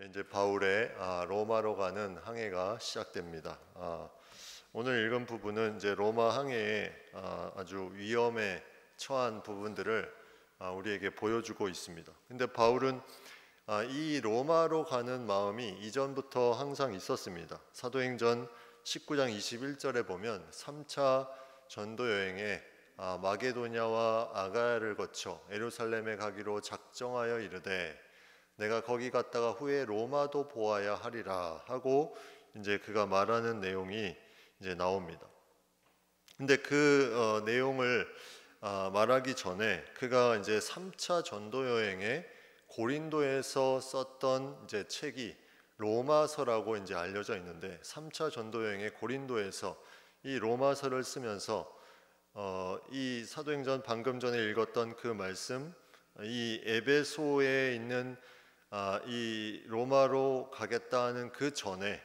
이제 바울의 로마로 가는 항해가 시작됩니다. 오늘 읽은 부분은 이제 로마 항해의 아주 위험에 처한 부분들을 우리에게 보여주고 있습니다. 근데 바울은 이 로마로 가는 마음이 이전부터 항상 있었습니다. 사도행전 19장 21절에 보면 3차 전도 여행에 마게도냐와 아가야를 거쳐 예루살렘에 가기로 작정하여 이르되 내가 거기 갔다가 후에 로마도 보아야 하리라 하고 이제 그가 말하는 내용이 이제 나옵니다. 근데 그 내용을 말하기 전에 그가 이제 3차 전도 여행에 고린도에서 썼던 이제 책이 로마서라고 이제 알려져 있는데 3차 전도 여행에 고린도에서 이 로마서를 쓰면서 이 사도행전 방금 전에 읽었던 그 말씀, 이 에베소에 있는 이 로마로 가겠다는 그 전에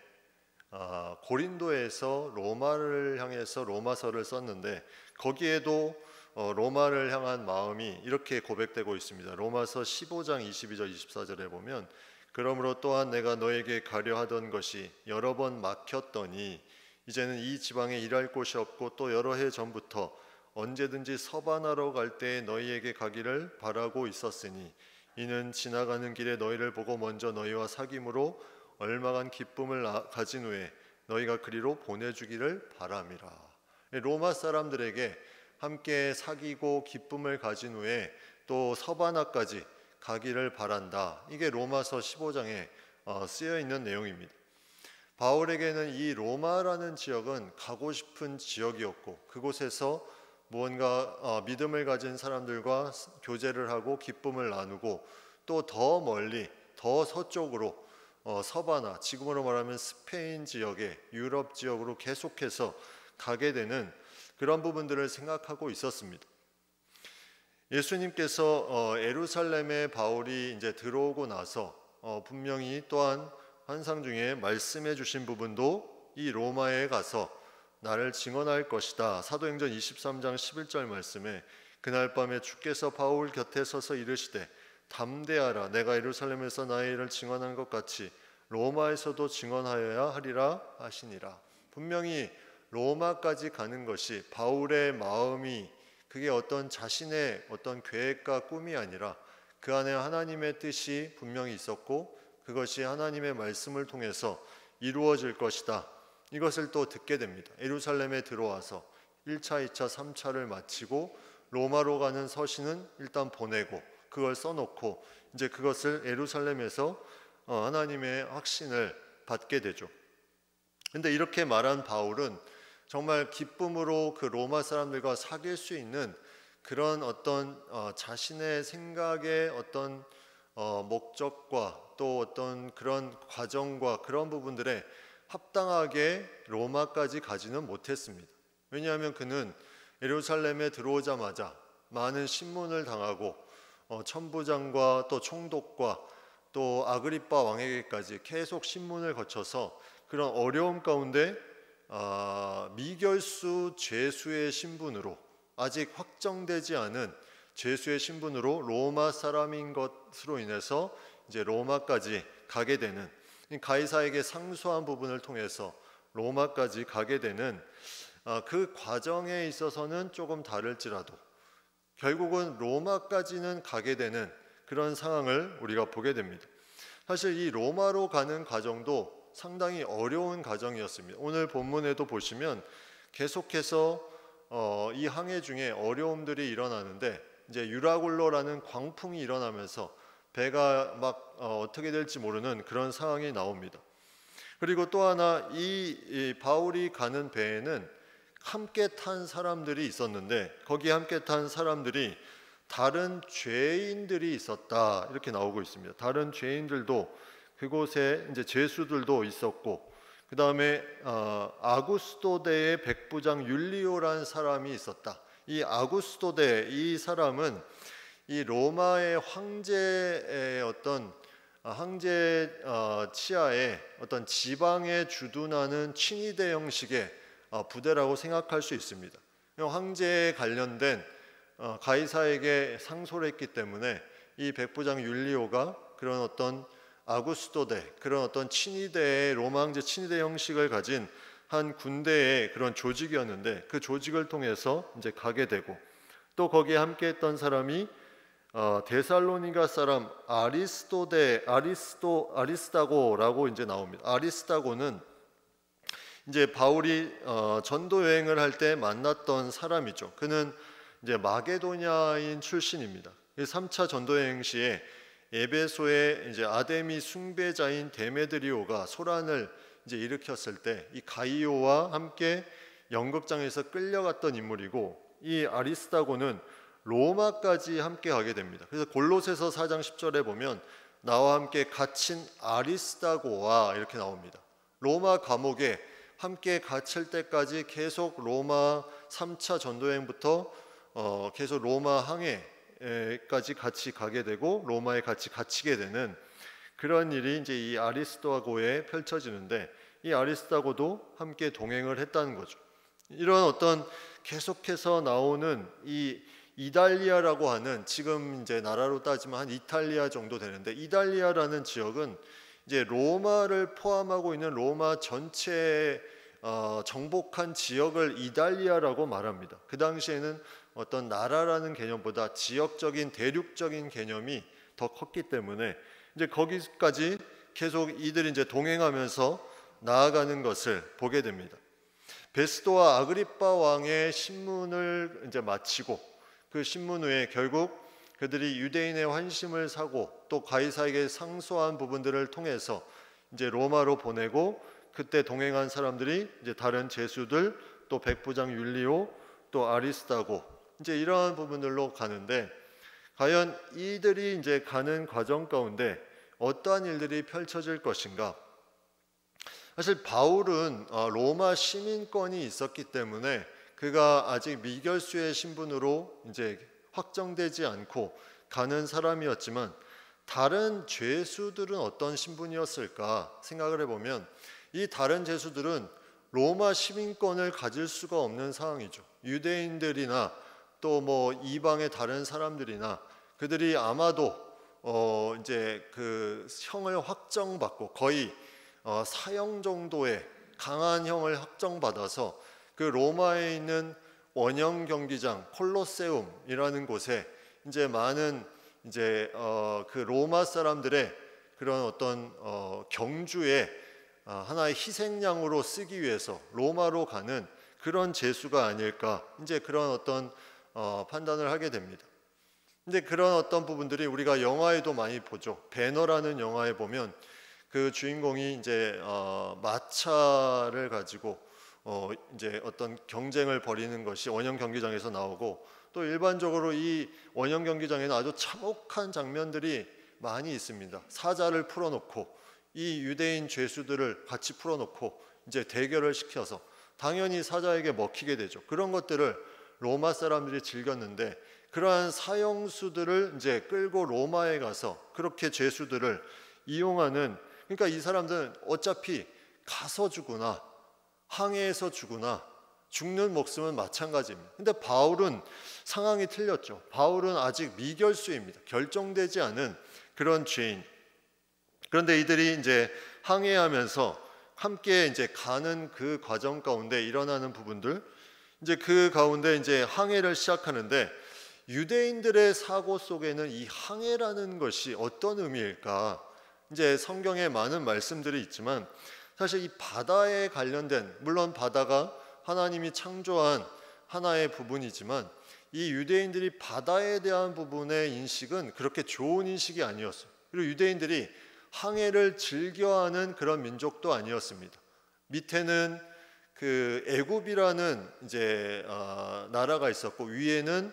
고린도에서 로마를 향해서 로마서를 썼는데 거기에도 로마를 향한 마음이 이렇게 고백되고 있습니다. 로마서 15장 22절 24절에 보면 그러므로 또한 내가 너에게 가려 하던 것이 여러 번 막혔더니 이제는 이 지방에 일할 곳이 없고 또 여러 해 전부터 언제든지 서반하러 갈 때에 너희에게 가기를 바라고 있었으니 이는 지나가는 길에 너희를 보고 먼저 너희와 사귐으로 얼마간 기쁨을 가진 후에 너희가 그리로 보내주기를 바람이라. 로마 사람들에게 함께 사귀고 기쁨을 가진 후에 또 서바나까지 가기를 바란다. 이게 로마서 15장에 쓰여 있는 내용입니다. 바울에게는 이 로마라는 지역은 가고 싶은 지역이었고 그곳에서 무언가 믿음을 가진 사람들과 교제를 하고 기쁨을 나누고 또 더 멀리 더 서쪽으로 서바나, 지금으로 말하면 스페인 지역의 유럽 지역으로 계속해서 가게 되는 그런 부분들을 생각하고 있었습니다. 예수님께서 예루살렘에 바울이 이제 들어오고 나서 분명히 또한 환상 중에 말씀해 주신 부분도 이 로마에 가서 나를 증언할 것이다. 사도행전 23장 11절 말씀에 그날 밤에 주께서 바울 곁에 서서 이르시되 담대하라 내가 예루살렘에서 나의 일을 증언한 것 같이 로마에서도 증언하여야 하리라 하시니라. 분명히 로마까지 가는 것이 바울의 마음이 그게 어떤 자신의 어떤 계획과 꿈이 아니라 그 안에 하나님의 뜻이 분명히 있었고 그것이 하나님의 말씀을 통해서 이루어질 것이다. 이것을 또 듣게 됩니다. 예루살렘에 들어와서 1차, 2차, 3차를 마치고 로마로 가는 서신은 일단 보내고 그걸 써놓고 이제 그것을 예루살렘에서 하나님의 확신을 받게 되죠. 근데 이렇게 말한 바울은 정말 기쁨으로 그 로마 사람들과 사귈 수 있는 그런 어떤 자신의 생각의 어떤 목적과 또 어떤 그런 과정과 그런 부분들에 합당하게 로마까지 가지는 못했습니다. 왜냐하면 그는 예루살렘에 들어오자마자 많은 신문을 당하고 천부장과 또 총독과 또 아그리빠 왕에게까지 계속 신문을 거쳐서 그런 어려움 가운데 미결수 죄수의 신분으로 아직 확정되지 않은 죄수의 신분으로 로마 사람인 것으로 인해서 이제 로마까지 가게 되는 가이사에게 상소한 부분을 통해서 로마까지 가게 되는 그 과정에 있어서는 조금 다를지라도 결국은 로마까지는 가게 되는 그런 상황을 우리가 보게 됩니다. 사실 이 로마로 가는 과정도 상당히 어려운 과정이었습니다. 오늘 본문에도 보시면 계속해서 이 항해 중에 어려움들이 일어나는데 이제 유라굴로라는 광풍이 일어나면서 배가 막 어떻게 될지 모르는 그런 상황이 나옵니다. 그리고 또 하나 이 바울이 가는 배에는 함께 탄 사람들이 있었는데 거기 함께 탄 사람들이 다른 죄인들이 있었다 이렇게 나오고 있습니다. 다른 죄인들도 그곳에 이제 죄수들도 있었고 그 다음에 아구스도대의 백부장 율리오라는 사람이 있었다. 이 아구스도대 이 사람은 이 로마의 황제의 어떤 황제 치하의 어떤 지방에 주둔하는 친위대 형식의 부대라고 생각할 수 있습니다. 황제에 관련된 가이사에게 상소를 했기 때문에 이 백부장 율리오가 그런 어떤 아구스토대, 그런 어떤 친위대의 로마 황제 친위대 형식을 가진 한 군대의 그런 조직이었는데, 그 조직을 통해서 이제 가게 되고, 또 거기에 함께했던 사람이 데살로니가 사람 아리스다고라고 이제 나옵니다. 아리스다고는 이제 바울이 전도 여행을 할 때 만났던 사람이죠. 그는 이제 마게도냐인 출신입니다. 3차 전도 여행 시에 에베소에 이제 아데미 숭배자인 데메드리오가 소란을 이제 일으켰을 때 이 가이오와 함께 연극장에서 끌려갔던 인물이고, 이 아리스다고는 로마까지 함께 가게 됩니다. 그래서 골로새서 4장 10절에 보면 나와 함께 갇힌 아리스다고와 이렇게 나옵니다. 로마 감옥에 함께 갇힐 때까지 계속 로마 3차 전도여행부터 계속 로마 항해까지 같이 가게 되고 로마에 같이 갇히게 되는 그런 일이 이제 이 아리스다고에 펼쳐지는데, 이 아리스다고도 함께 동행을 했다는 거죠. 이런 어떤 계속해서 나오는 이 이달리아라고 하는, 지금 이제 나라로 따지면 한 이탈리아 정도 되는데, 이달리아라는 지역은 이제 로마를 포함하고 있는 로마 전체에 정복한 지역을 이달리아라고 말합니다. 그 당시에는 어떤 나라라는 개념보다 지역적인 대륙적인 개념이 더 컸기 때문에 이제 거기까지 계속 이들이 이제 동행하면서 나아가는 것을 보게 됩니다. 베스도와 아그리빠 왕의 신문을 이제 마치고, 그 신문 후에 결국 그들이 유대인의 환심을 사고 또 가이사에게 상소한 부분들을 통해서 이제 로마로 보내고, 그때 동행한 사람들이 이제 다른 제수들, 또 백부장 율리오, 또 아리스다고, 이제 이러한 부분들로 가는데, 과연 이들이 이제 가는 과정 가운데 어떠한 일들이 펼쳐질 것인가? 사실 바울은 로마 시민권이 있었기 때문에 그가 아직 미결수의 신분으로 이제 확정되지 않고 가는 사람이었지만, 다른 죄수들은 어떤 신분이었을까 생각을 해보면 이 다른 죄수들은 로마 시민권을 가질 수가 없는 상황이죠. 유대인들이나 또 뭐 이방의 다른 사람들이나 그들이 아마도 이제 그 형을 확정받고 거의 사형 정도의 강한 형을 확정받아서 그 로마에 있는 원형 경기장 콜로세움이라는 곳에 이제 많은 이제 그 로마 사람들의 그런 어떤 경주에 하나의 희생양으로 쓰기 위해서 로마로 가는 그런 제수가 아닐까, 이제 그런 어떤 판단을 하게 됩니다. 근데 그런 어떤 부분들이 우리가 영화에도 많이 보죠. 배너라는 영화에 보면 그 주인공이 이제 마차를 가지고 이제 어떤 경쟁을 벌이는 것이 원형 경기장에서 나오고, 또 일반적으로 이 원형 경기장에는 아주 참혹한 장면들이 많이 있습니다. 사자를 풀어놓고 이 유대인 죄수들을 같이 풀어놓고 이제 대결을 시켜서 당연히 사자에게 먹히게 되죠. 그런 것들을 로마 사람들이 즐겼는데, 그러한 사형수들을 이제 끌고 로마에 가서 그렇게 죄수들을 이용하는, 그러니까 이 사람들은 어차피 가서 죽으나 항해에서 죽으나 죽는 목숨은 마찬가지입니다. 근데 바울은 상황이 틀렸죠. 바울은 아직 미결수입니다. 결정되지 않은 그런 죄인. 그런데 이들이 이제 항해하면서 함께 이제 가는 그 과정 가운데 일어나는 부분들, 이제 그 가운데 이제 항해를 시작하는데, 유대인들의 사고 속에는 이 항해라는 것이 어떤 의미일까? 이제 성경에 많은 말씀들이 있지만 사실 이 바다에 관련된, 물론 바다가 하나님이 창조한 하나의 부분이지만 이 유대인들이 바다에 대한 부분의 인식은 그렇게 좋은 인식이 아니었어요. 그리고 유대인들이 항해를 즐겨하는 그런 민족도 아니었습니다. 밑에는 그 애굽이라는 이제 나라가 있었고, 위에는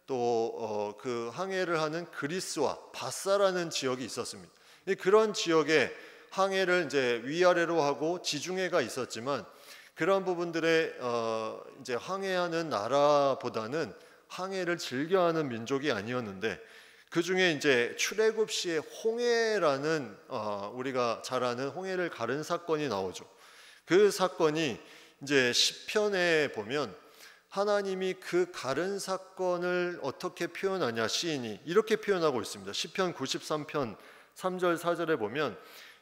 또 그 항해를 하는 그리스와 바사라는 지역이 있었습니다. 그런 지역에 항해를 이제 위아래로 하고 지중해가 있었지만, 그런 부분들의 이제 항해하는 나라보다는 항해를 즐겨하는 민족이 아니었는데, 그 중에 이제 출애굽 시에 홍해라는 우리가 잘 아는 홍해를 가른 사건이 나오죠. 그 사건이 이제 시편에 보면 하나님이 그 가른 사건을 어떻게 표현하냐, 시인이 이렇게 표현하고 있습니다. 시편 93편 3절 4절에 보면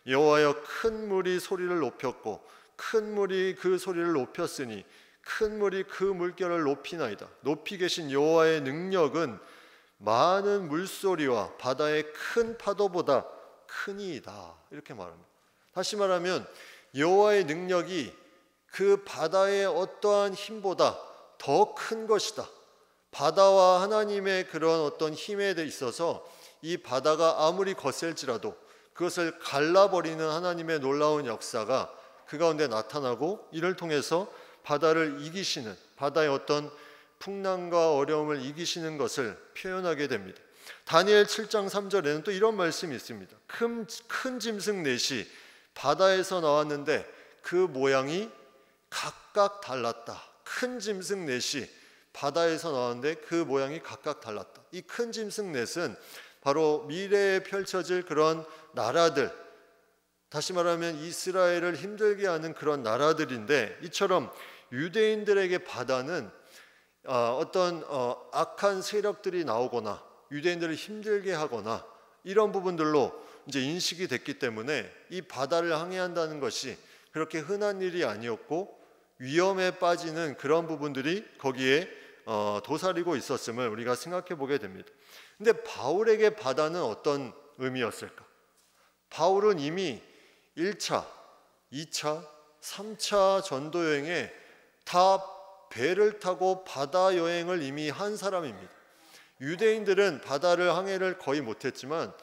여호와여 큰 물이 소리를 높였고 큰 물이 그 소리를 높였으니 큰 물이 그 물결을 높이나이다. 높이 계신 여호와의 능력은 많은 물소리와 바다의 큰 파도보다 크니이다. 이렇게 말합니다. 다시 말하면 여호와의 능력이 그 바다의 어떠한 힘보다 더 큰 것이다. 바다와 하나님의 그런 어떤 힘에 있어서 이 바다가 아무리 거셀지라도 그것을 갈라버리는 하나님의 놀라운 역사가 그 가운데 나타나고, 이를 통해서 바다를 이기시는, 바다의 어떤 풍랑과 어려움을 이기시는 것을 표현하게 됩니다. 다니엘 7장 3절에는 또 이런 말씀이 있습니다. 큰 짐승 넷이 바다에서 나왔는데 그 모양이 각각 달랐다. 큰 짐승 넷이 바다에서 나왔는데 그 모양이 각각 달랐다. 이 큰 짐승 넷은 바로 미래에 펼쳐질 그런 나라들, 다시 말하면 이스라엘을 힘들게 하는 그런 나라들인데, 이처럼 유대인들에게 바다는 어떤 악한 세력들이 나오거나 유대인들을 힘들게 하거나 이런 부분들로 이제 인식이 됐기 때문에 이 바다를 항해한다는 것이 그렇게 흔한 일이 아니었고 위험에 빠지는 그런 부분들이 거기에 도사리고 있었음을 우리가 생각해 보게 됩니다. 근데 바울에게 바다는 어떤 의미였을까? 바울은 이미 1차, 2차, 3차 전도 여행에 다 배를 타고 바다 여행을 이미 한 사람입니다. 유대인들은 바다를 항해를 거의 못했지만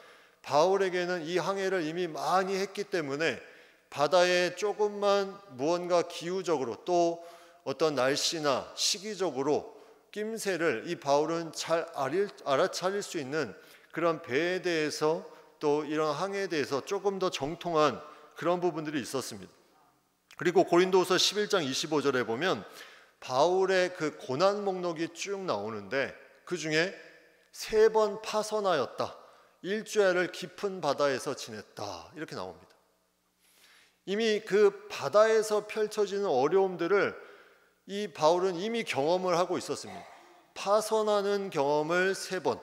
바울에게는 이 항해를 이미 많이 했기 때문에 바다에 조금만 무언가 기후적으로 또 어떤 날씨나 시기적으로 낌새를 이 바울은 잘 알아차릴 수 있는 그런 배에 대해서 또 이런 항해에 대해서 조금 더 정통한 그런 부분들이 있었습니다. 그리고 고린도후서 11장 25절에 보면 바울의 그 고난 목록이 쭉 나오는데 그 중에 3번 파선하였다, 일주일을 깊은 바다에서 지냈다, 이렇게 나옵니다. 이미 그 바다에서 펼쳐지는 어려움들을 이 바울은 이미 경험을 하고 있었습니다. 파선하는 경험을 3번,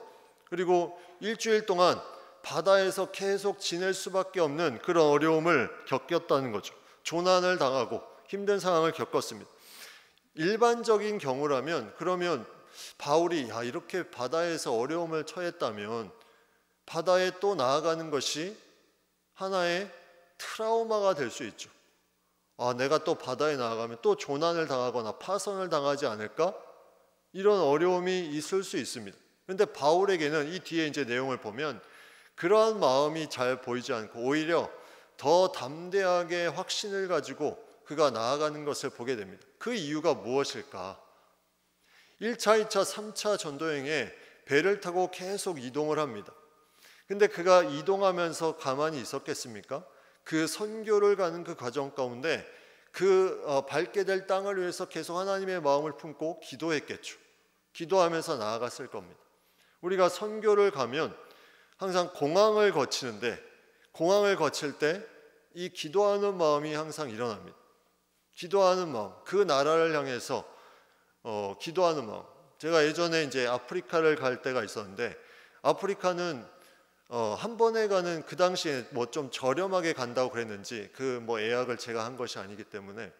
그리고 일주일 동안 바다에서 계속 지낼 수밖에 없는 그런 어려움을 겪었다는 거죠. 조난을 당하고 힘든 상황을 겪었습니다. 일반적인 경우라면 그러면 바울이 이렇게 바다에서 어려움을 처했다면 바다에 또 나아가는 것이 하나의 트라우마가 될 수 있죠. 내가 또 바다에 나아가면 또 조난을 당하거나 파선을 당하지 않을까? 이런 어려움이 있을 수 있습니다. 그런데 바울에게는 이 뒤에 이제 내용을 보면 그러한 마음이 잘 보이지 않고 오히려 더 담대하게 확신을 가지고 그가 나아가는 것을 보게 됩니다. 그 이유가 무엇일까? 1차, 2차, 3차 전도여행에 배를 타고 계속 이동을 합니다. 근데 그가 이동하면서 가만히 있었겠습니까? 그 선교를 가는 그 과정 가운데 그 밟게 될 땅을 위해서 계속 하나님의 마음을 품고 기도했겠죠. 기도하면서 나아갔을 겁니다. 우리가 선교를 가면 항상 공항을 거치는데 공항을 거칠 때 이 기도하는 마음이 항상 일어납니다. 기도하는 마음, 그 나라를 향해서 기도하는 마음. 제가 예전에 이제 아프리카를 갈 때가 있었는데 아프리카는 한 번에 가는, 그 당시에 뭐 좀 저렴하게 간다고 그랬는지 그 뭐 예약을 제가 한 것이 아니기 때문에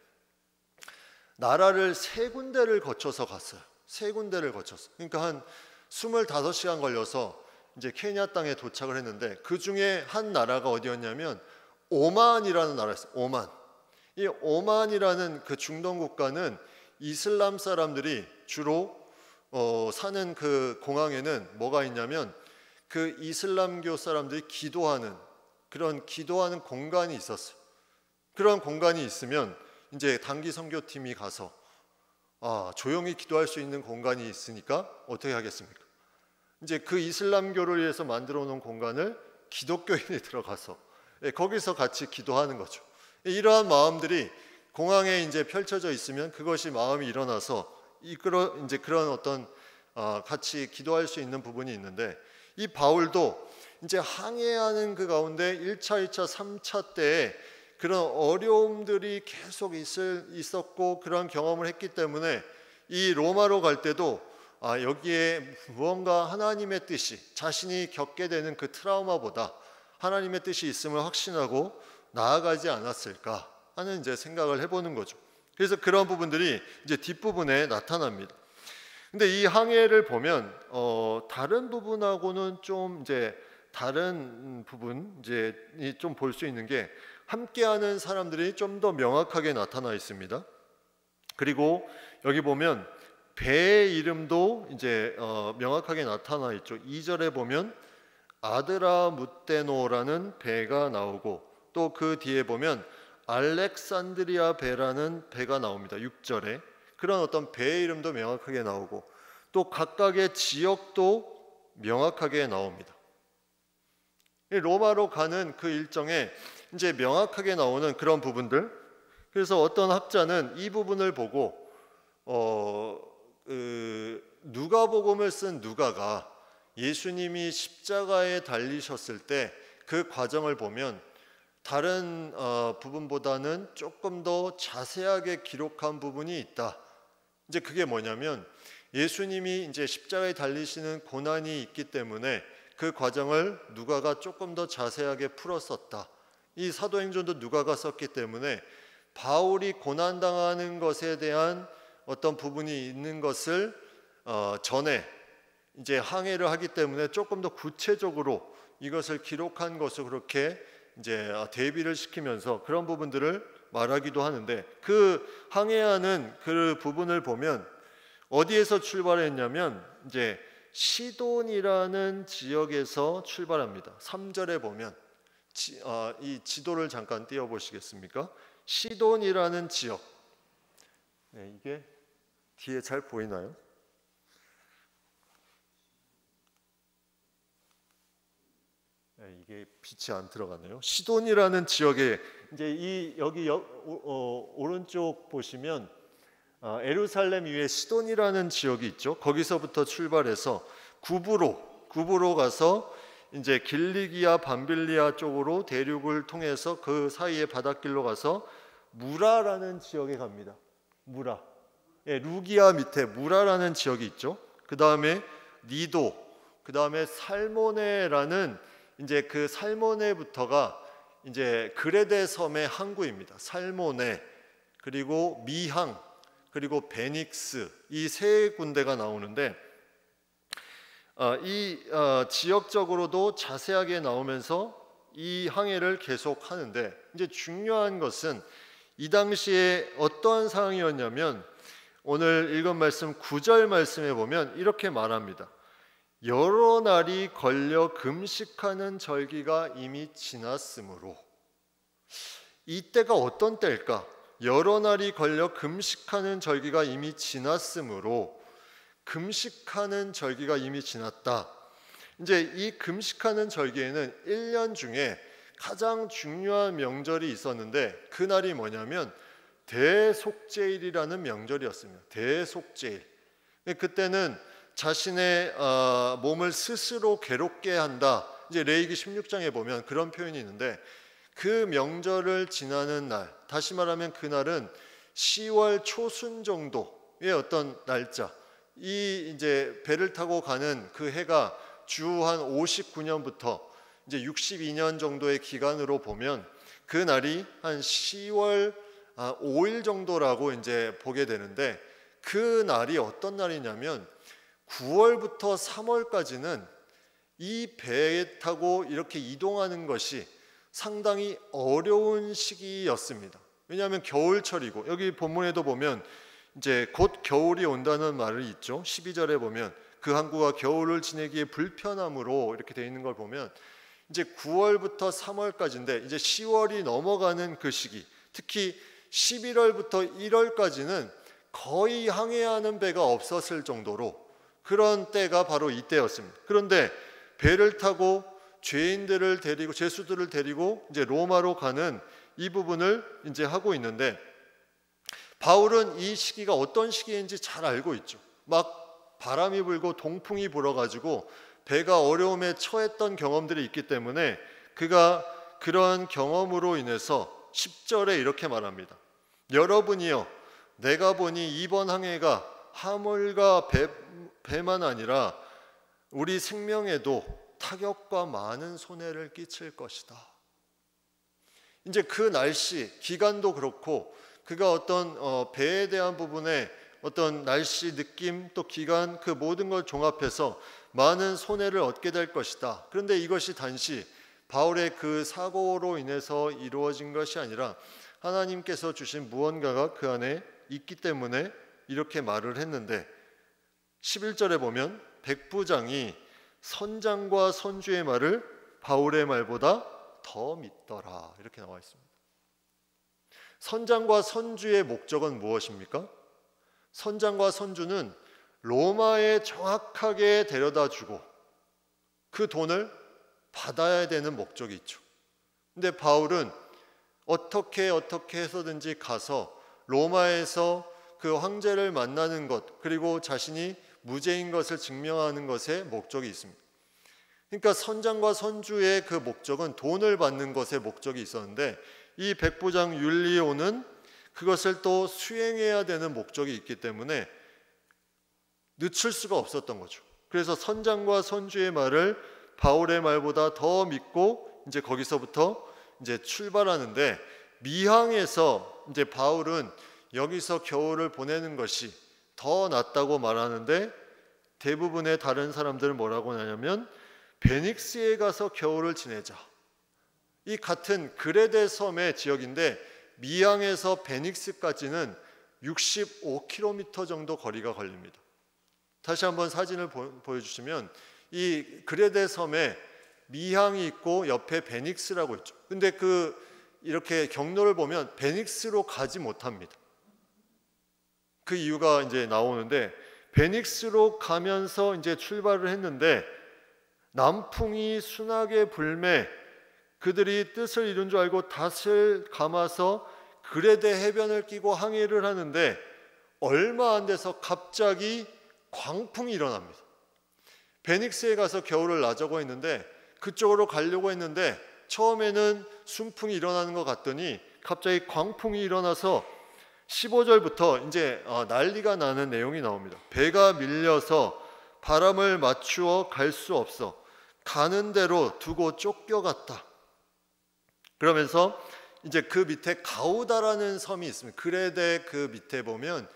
나라를 3군데를 거쳐서 갔어요. 3군데를 거쳐서. 그러니까 한 25시간 걸려서 이제 케냐 땅에 도착을 했는데 그 중에 한 나라가 어디였냐면 오만이라는 나라였어요. 오만. 이 오만이라는 그 중동 국가는 이슬람 사람들이 주로 사는 그 공항에는 뭐가 있냐면 그 이슬람교 사람들이 기도하는 그런 기도하는 공간이 있었어요. 그런 공간이 있으면 이제 단기 선교팀이 가서 조용히 기도할 수 있는 공간이 있으니까 어떻게 하겠습니까? 이제 그 이슬람교를 위해서 만들어 놓은 공간을 기독교인이 들어가서 거기서 같이 기도하는 거죠. 이러한 마음들이 공항에 이제 펼쳐져 있으면 그것이 마음이 일어나서 이제 그런 어떤 같이 기도할 수 있는 부분이 있는데, 이 바울도 이제 항해하는 그 가운데 1차, 2차, 3차 때에 그런 어려움들이 계속 있었고 그런 경험을 했기 때문에 이 로마로 갈 때도 여기에 무언가 하나님의 뜻이 자신이 겪게 되는 그 트라우마보다 하나님의 뜻이 있음을 확신하고 나아가지 않았을까 하는 이제 생각을 해보는 거죠. 그래서 그런 부분들이 이제 뒷부분에 나타납니다. 근데 이 항해를 보면 다른 부분하고는 좀 이제 다른 부분 이제 좀 볼 수 있는 게 함께하는 사람들이 좀 더 명확하게 나타나 있습니다. 그리고 여기 보면 배의 이름도 이제 명확하게 나타나 있죠. 2절에 보면 아드라무테노라는 배가 나오고 또 그 뒤에 보면 알렉산드리아 배라는 배가 나옵니다. 6절에 그런 어떤 배의 이름도 명확하게 나오고 또 각각의 지역도 명확하게 나옵니다. 로마로 가는 그 일정에 이제 명확하게 나오는 그런 부분들. 그래서 어떤 학자는 이 부분을 보고 누가복음을 쓴 누가가 예수님이 십자가에 달리셨을 때 그 과정을 보면 다른 부분보다는 조금 더 자세하게 기록한 부분이 있다. 이제 그게 뭐냐면 예수님이 이제 십자가에 달리시는 고난이 있기 때문에 그 과정을 누가가 조금 더 자세하게 풀었었다. 이 사도행전도 누가가 썼기 때문에 바울이 고난당하는 것에 대한 어떤 부분이 있는 것을 전에 이제 항해를 하기 때문에 조금 더 구체적으로 이것을 기록한 것을 그렇게 이제 대비를 시키면서 그런 부분들을 말하기도 하는데 그 항해하는 그 부분을 보면 어디에서 출발했냐면 이제 시돈이라는 지역에서 출발합니다. 3절에 보면 이 지도를 잠깐 띄워 보시겠습니까? 시돈이라는 지역. 네, 이게 뒤에 잘 보이나요? 네, 이게 빛이 안 들어가네요. 시돈이라는 지역에 이제 여기 오른쪽 보시면 예루살렘 위에 시돈이라는 지역이 있죠. 거기서부터 출발해서 구브로 가서 이제 길리기아 밤빌리아 쪽으로 대륙을 통해서 그 사이에 바닷길로 가서 무라라는 지역에 갑니다. 무라. 예, 루기아 밑에 무라라는 지역이 있죠. 그 다음에 니도, 그 다음에 살모네라는 이제 그 살모네부터가 이제 그레데 섬의 항구입니다. 살모네, 그리고 미항, 그리고 베닉스 이 세 군데가 나오는데 이 지역적으로도 자세하게 나오면서 이 항해를 계속 하는데 이제 중요한 것은 이 당시에 어떠한 상황이었냐면 오늘 읽은 말씀 9절 말씀에 보면 이렇게 말합니다. 여러 날이 걸려 금식하는 절기가 이미 지났으므로. 이때가 어떤 때일까? 여러 날이 걸려 금식하는 절기가 이미 지났으므로. 금식하는 절기가 이미 지났다. 이제 이 금식하는 절기에는 1년 중에 가장 중요한 명절이 있었는데 그 날이 뭐냐면 대속죄일이라는 명절이었습니다. 대속죄일. 그때는 자신의 몸을 스스로 괴롭게 한다. 이제 레위기 16장에 보면 그런 표현이 있는데 그 명절을 지나는 날, 다시 말하면 그날은 10월 초순 정도의 어떤 날짜. 이 이제 배를 타고 가는 그 해가 주 한 59년부터 이제 62년 정도의 기간으로 보면 그 날이 한 10월 5일 정도라고 이제 보게 되는데 그 날이 어떤 날이냐면 9월부터 3월까지는 이 배에 타고 이렇게 이동하는 것이 상당히 어려운 시기였습니다. 왜냐하면 겨울철이고 여기 본문에도 보면 이제 곧 겨울이 온다는 말이 있죠. 12절에 보면 그 항구가 겨울을 지내기에 불편함으로 이렇게 되어 있는 걸 보면 이제 9월부터 3월까지인데 이제 10월이 넘어가는 그 시기, 특히 11월부터 1월까지는 거의 항해하는 배가 없었을 정도로 그런 때가 바로 이때였습니다. 그런데 배를 타고 죄인들을 데리고 죄수들을 데리고 이제 로마로 가는 이 부분을 이제 하고 있는데 바울은 이 시기가 어떤 시기인지 잘 알고 있죠. 막 바람이 불고 동풍이 불어가지고 배가 어려움에 처했던 경험들이 있기 때문에 그가 그런 경험으로 인해서 10절에 이렇게 말합니다. 여러분이여 내가 보니 이번 항해가 화물과 배만 아니라 우리 생명에도 타격과 많은 손해를 끼칠 것이다. 이제 그 날씨, 기간도 그렇고 그가 어떤 배에 대한 부분에 어떤 날씨, 느낌, 또 기간 그 모든 걸 종합해서 많은 손해를 얻게 될 것이다. 그런데 이것이 단지 바울의 그 사고로 인해서 이루어진 것이 아니라 하나님께서 주신 무언가가 그 안에 있기 때문에 이렇게 말을 했는데 11절에 보면 백부장이 선장과 선주의 말을 바울의 말보다 더 믿더라 이렇게 나와 있습니다. 선장과 선주의 목적은 무엇입니까? 선장과 선주는 로마에 정확하게 데려다 주고 그 돈을 받아야 되는 목적이 있죠. 근데 바울은 어떻게 해서든지 가서 로마에서 그 황제를 만나는 것, 그리고 자신이 무죄인 것을 증명하는 것에 목적이 있습니다. 그러니까 선장과 선주의 그 목적은 돈을 받는 것에 목적이 있었는데 이 백부장 율리오는 그것을 또 수행해야 되는 목적이 있기 때문에 늦출 수가 없었던 거죠. 그래서 선장과 선주의 말을 바울의 말보다 더 믿고 이제 거기서부터 이제 출발하는데 미항에서 이제 바울은 여기서 겨울을 보내는 것이 더 낫다고 말하는데 대부분의 다른 사람들은 뭐라고 하냐면 베닉스에 가서 겨울을 지내자. 이 같은 그레데 섬의 지역인데 미항에서 베닉스까지는 65km 정도 거리가 걸립니다. 다시 한번 사진을 보여주시면 이 그레데 섬에 미항이 있고 옆에 베닉스라고 있죠. 근데 이렇게 경로를 보면 베닉스로 가지 못합니다. 그 이유가 이제 나오는데 베닉스로 가면서 이제 출발을 했는데 남풍이 순하게 불매 그들이 뜻을 이룬 줄 알고 닷을 감아서 그레데 해변을 끼고 항해를 하는데 얼마 안 돼서 갑자기 광풍이 일어납니다. 베닉스에 가서 겨울을 나자고 했는데 그쪽으로 가려고 했는데 처음에는 순풍이 일어나는 것 같더니 갑자기 광풍이 일어나서 15절부터 이제 난리가 나는 내용이 나옵니다. 배가 밀려서 바람을 맞추어 갈 수 없어 가는 대로 두고 쫓겨갔다. 그러면서 이제 그 밑에 가우다라는 섬이 있습니다. 그레데 그 밑에 보면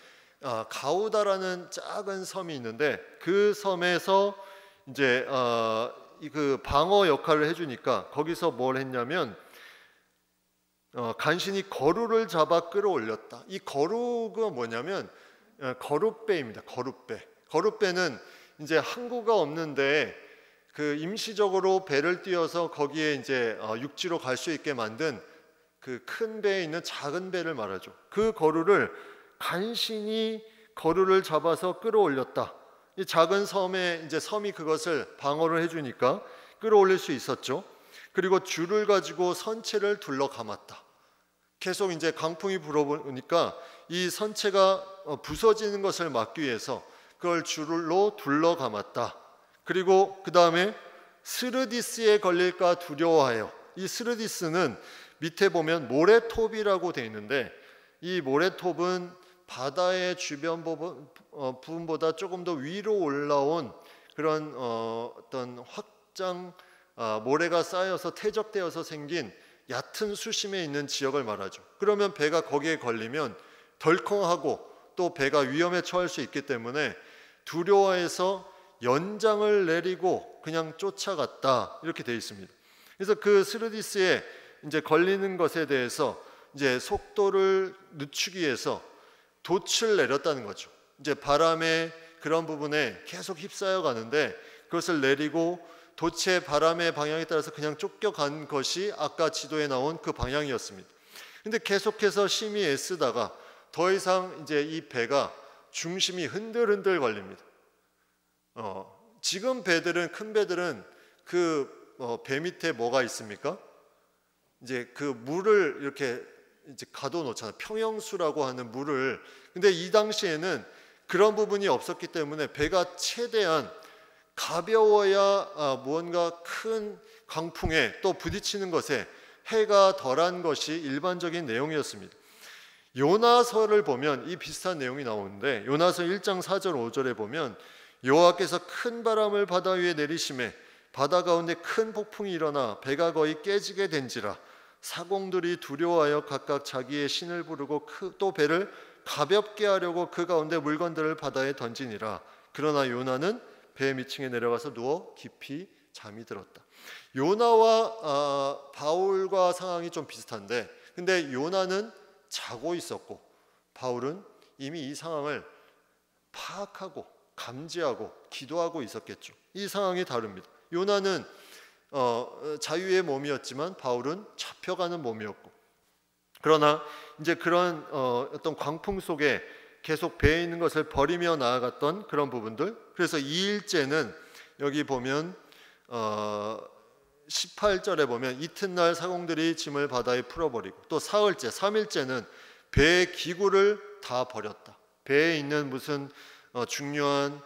가우다라는 작은 섬이 있는데 그 섬에서 이제 그 방어 역할을 해주니까 거기서 뭘 했냐면 간신히 거루를 잡아 끌어올렸다. 이 거루가 뭐냐면 거룻배입니다. 거룻배. 거룻배는 이제 항구가 없는데 그 임시적으로 배를 띄워서 거기에 이제 육지로 갈 수 있게 만든 그 큰 배에 있는 작은 배를 말하죠. 그 거루를 간신히 거루를 잡아서 끌어올렸다. 이 작은 섬에 이제 섬이 그것을 방어를 해주니까 끌어올릴 수 있었죠. 그리고 줄을 가지고 선체를 둘러 감았다. 계속 이제 강풍이 불어오니까 이 선체가 부서지는 것을 막기 위해서 그걸 줄로 둘러 감았다. 그리고 그 다음에 스르디스에 걸릴까 두려워하여, 이 스르디스는 밑에 보면 모래톱이라고 되어 있는데 이 모래톱은 바다의 주변 부분보다 조금 더 위로 올라온 그런 어떤 확장 모래가 쌓여서 퇴적되어서 생긴 얕은 수심에 있는 지역을 말하죠. 그러면 배가 거기에 걸리면 덜컹하고 또 배가 위험에 처할 수 있기 때문에 두려워해서 연장을 내리고 그냥 쫓아갔다 이렇게 되어 있습니다. 그래서 그 스르디스에 이제 걸리는 것에 대해서 이제 속도를 늦추기 위해서 돛을 내렸다는 거죠. 이제 바람의 그런 부분에 계속 휩싸여 가는데 그것을 내리고 돛의 바람의 방향에 따라서 그냥 쫓겨간 것이 아까 지도에 나온 그 방향이었습니다. 근데 계속해서 심히 애쓰다가 더 이상 이제 이 배가 중심이 흔들흔들 걸립니다. 지금 배들은, 큰 배들은 그 배 밑에 뭐가 있습니까? 이제 그 물을 이렇게 이제 가둬놓잖아요. 평형수라고 하는 물을. 근데 이 당시에는 그런 부분이 없었기 때문에 배가 최대한 가벼워야 무언가 큰 강풍에 또 부딪히는 것에 해가 덜한 것이 일반적인 내용이었습니다. 요나서를 보면 이 비슷한 내용이 나오는데 요나서 1장 4절 5절에 보면 여호와께서 큰 바람을 바다 위에 내리심에 바다 가운데 큰 폭풍이 일어나 배가 거의 깨지게 된지라 사공들이 두려워하여 각각 자기의 신을 부르고 또 배를 가볍게 하려고 그 가운데 물건들을 바다에 던지니라. 그러나 요나는 배 밑층에 내려가서 누워 깊이 잠이 들었다. 요나와 바울과 상황이 좀 비슷한데, 근데 요나는 자고 있었고 바울은 이미 이 상황을 파악하고 감지하고 기도하고 있었겠죠. 이 상황이 다릅니다. 요나는 자유의 몸이었지만 바울은 잡혀가는 몸이었고, 그러나 이제 그런 어떤 광풍 속에 계속 배에 있는 것을 버리며 나아갔던 그런 부분들. 그래서 2일째는 여기 보면 18절에 보면 이튿날 사공들이 짐을 바다에 풀어버리고, 또 사흘째 3일째는 배의 기구를 다 버렸다. 배에 있는 무슨 중요한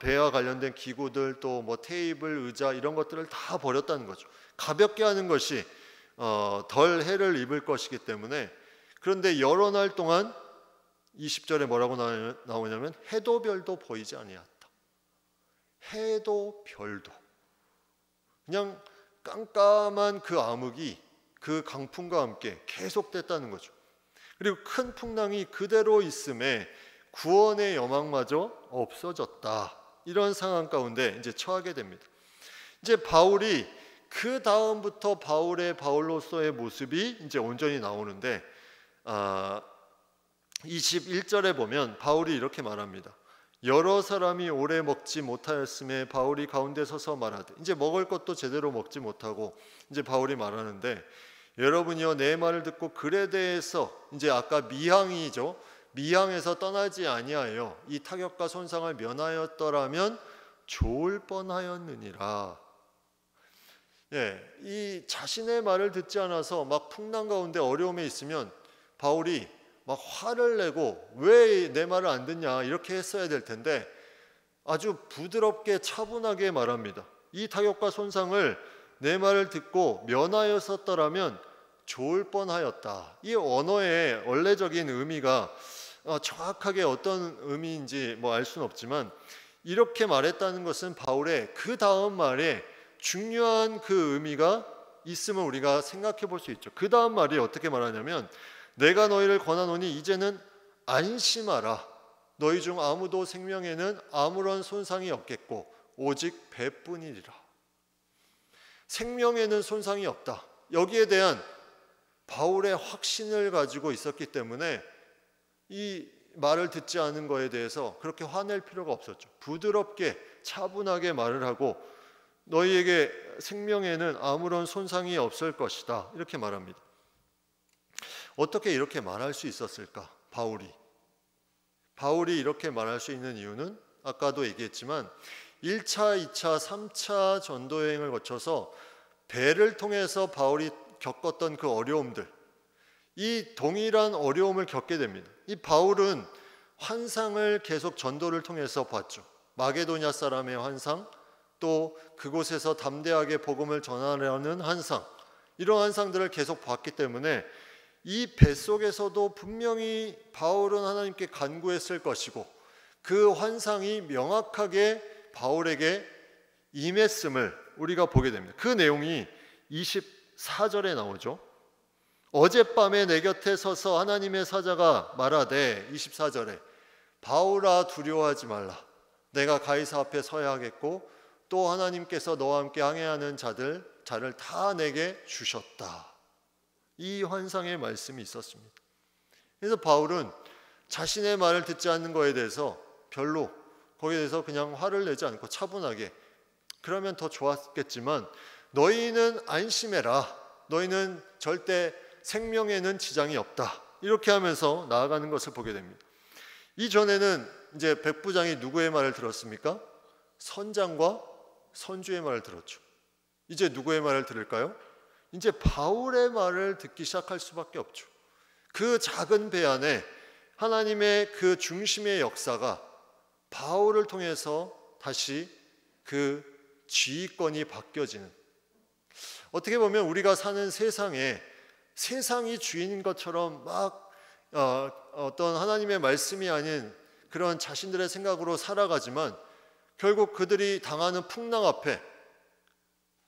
배와 관련된 기구들, 또 뭐 테이블, 의자 이런 것들을 다 버렸다는 거죠. 가볍게 하는 것이 덜 해를 입을 것이기 때문에. 그런데 여러 날 동안 20절에 뭐라고 나오냐면 해도 별도 보이지 아니하였다. 해도 별도, 그냥 깜깜한 그 암흑이 그 강풍과 함께 계속됐다는 거죠. 그리고 큰 풍랑이 그대로 있음에 구원의 여망마저 없어졌다. 이런 상황 가운데 이제 처하게 됩니다. 이제 바울이 그 다음부터 바울로서의 모습이 이제 온전히 나오는데 21절에 보면 바울이 이렇게 말합니다. 여러 사람이 오래 먹지 못하였음에 바울이 가운데 서서 말하되, 이제 먹을 것도 제대로 먹지 못하고 이제 바울이 말하는데, 여러분이여 내 말을 듣고 글에 대해서 이제 아까 미항이죠. 미항에서 떠나지 아니하여 이 타격과 손상을 면하였더라면 좋을 뻔하였느니라. 이 자신의 말을 듣지 않아서 막 풍랑 가운데 어려움에 있으면 바울이 막 화를 내고 왜 내 말을 안 듣냐 이렇게 했어야 될 텐데 아주 부드럽게 차분하게 말합니다. 이 타격과 손상을 내 말을 듣고 면하였었더라면 좋을 뻔하였다. 이 언어의 원래적인 의미가 정확하게 어떤 의미인지 뭐 알 수는 없지만, 이렇게 말했다는 것은 바울의 그 다음 말에 중요한 그 의미가 있음을 우리가 생각해 볼 수 있죠. 그 다음 말이 어떻게 말하냐면, 내가 너희를 권하노니 이제는 안심하라. 너희 중 아무도 생명에는 아무런 손상이 없겠고 오직 배뿐이리라. 생명에는 손상이 없다. 여기에 대한 바울의 확신을 가지고 있었기 때문에 이 말을 듣지 않은 거에 대해서 그렇게 화낼 필요가 없었죠. 부드럽게 차분하게 말을 하고 너희에게 생명에는 아무런 손상이 없을 것이다. 이렇게 말합니다. 어떻게 이렇게 말할 수 있었을까? 바울이 이렇게 말할 수 있는 이유는 아까도 얘기했지만 1차, 2차, 3차 전도 여행을 거쳐서 배를 통해서 바울이 겪었던 그 어려움들, 이 동일한 어려움을 겪게 됩니다. 이 바울은 환상을 계속 전도를 통해서 봤죠. 마게도냐 사람의 환상, 또 그곳에서 담대하게 복음을 전하려는 환상, 이런 환상들을 계속 봤기 때문에 이 뱃속에서도 분명히 바울은 하나님께 간구했을 것이고 그 환상이 명확하게 바울에게 임했음을 우리가 보게 됩니다. 그 내용이 24절에 나오죠. 어젯밤에 내 곁에 서서 하나님의 사자가 말하되, 24절에 바울아 두려워하지 말라. 내가 가이사 앞에 서야 하겠고 또 하나님께서 너와 함께 항해하는 자를 다 내게 주셨다. 이 환상의 말씀이 있었습니다. 그래서 바울은 자신의 말을 듣지 않는 것에 대해서 별로 거기에 대해서 그냥 화를 내지 않고 차분하게, 그러면 더 좋았겠지만 너희는 안심해라. 너희는 절대 생명에는 지장이 없다. 이렇게 하면서 나아가는 것을 보게 됩니다. 이전에는 이제 백부장이 누구의 말을 들었습니까? 선장과 선주의 말을 들었죠. 이제 누구의 말을 들을까요? 이제 바울의 말을 듣기 시작할 수밖에 없죠. 그 작은 배 안에 하나님의 그 중심의 역사가 바울을 통해서 다시 그 지휘권이 바뀌어지는, 어떻게 보면 우리가 사는 세상이 주인인 것처럼 막 어떤 하나님의 말씀이 아닌 그런 자신들의 생각으로 살아가지만 결국 그들이 당하는 풍랑 앞에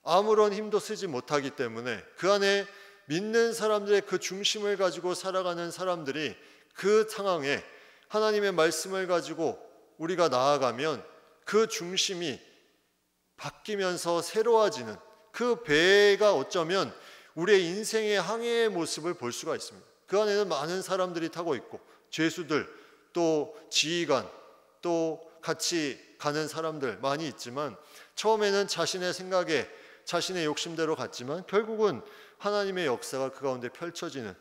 아무런 힘도 쓰지 못하기 때문에 그 안에 믿는 사람들의 그 중심을 가지고 살아가는 사람들이 그 상황에 하나님의 말씀을 가지고 우리가 나아가면 그 중심이 바뀌면서 새로워지는 그 배가 어쩌면 우리의 인생의 항해의 모습을 볼 수가 있습니다. 그 안에는 많은 사람들이 타고 있고 죄수들, 또 지휘관, 또 같이 가는 사람들 많이 있지만 처음에는 자신의 생각에 자신의 욕심대로 갔지만 결국은 하나님의 역사가 그 가운데 펼쳐지는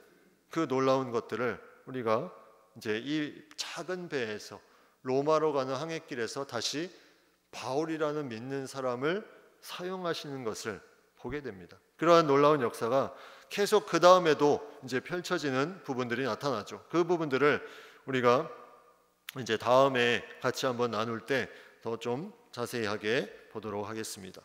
그 놀라운 것들을 우리가 이제 이 작은 배에서 로마로 가는 항해길에서 다시 바울이라는 믿는 사람을 사용하시는 것을 보게 됩니다. 그러한 놀라운 역사가 계속 그 다음에도 이제 펼쳐지는 부분들이 나타나죠. 그 부분들을 우리가 이제 다음에 같이 한번 나눌 때 더 좀 자세하게 보도록 하겠습니다.